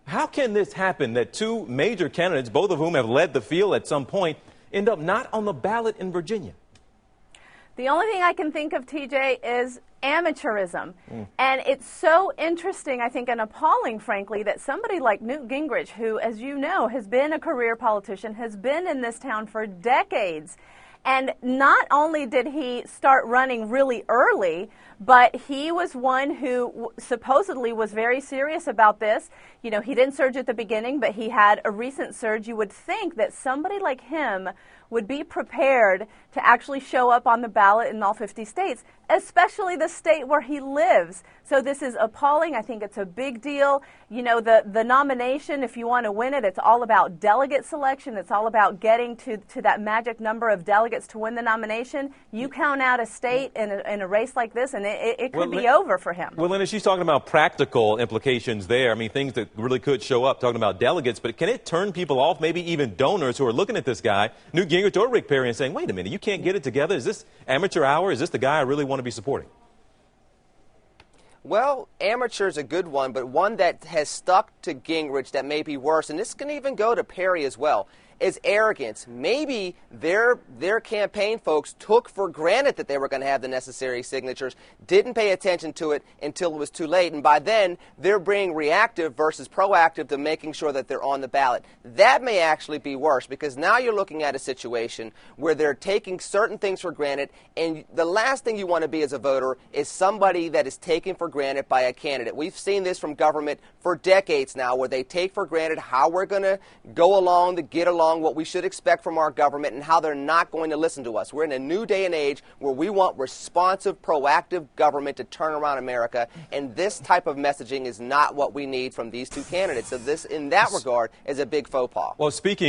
How can this happen that two major candidates, both of whom have led the field at some point, end up not on the ballot in Virginia? The only thing I can think of, TJ, is amateurism. And it's so interesting, I think, and appalling, frankly, that somebody like Newt Gingrich, who, as you know, has been a career politician, has been in this town for decades. And not only did he start running really early, but he was one who supposedly was very serious about this. You know, he didn't surge at the beginning, but he had a recent surge. You would think that somebody like him would be prepared to actually show up on the ballot in all 50 states, especially the state where he lives. So this is appalling. I think it's a big deal. You know, the nomination, if you want to win it, it's all about delegate selection. It's all about getting to that magic number of delegates to win the nomination. You count out a state in a race like this, and it could be over for him. Well, Linda, she's talking about practical implications there. I mean, things that really could show up, talking about delegates. But can it turn people off, maybe even donors who are looking at this guy, Newt Gingrich or Rick Perry, and saying, wait a minute, you can't get it together? Is this amateur hour? Is this the guy I really want to be supporting? Well, amateur is a good one, but one that has stuck to Gingrich that may be worse, and this can even go to Perry as well, is arrogance. Maybe their campaign folks took for granted that they were going to have the necessary signatures, didn't pay attention to it until it was too late, and by then they're being reactive versus proactive to making sure that they're on the ballot. That may actually be worse, because now you're looking at a situation where they're taking certain things for granted, and the last thing you want to be as a voter is somebody that is taken for granted by a candidate. We've seen this from government for decades now, where they take for granted how we're going to go along to get along, what we should expect from our government, and how they're not going to listen to us. We're in a new day and age where we want responsive, proactive government to turn around America, and this type of messaging is not what we need from these two candidates. So this, in that regard, is a big faux pas. Well, speaking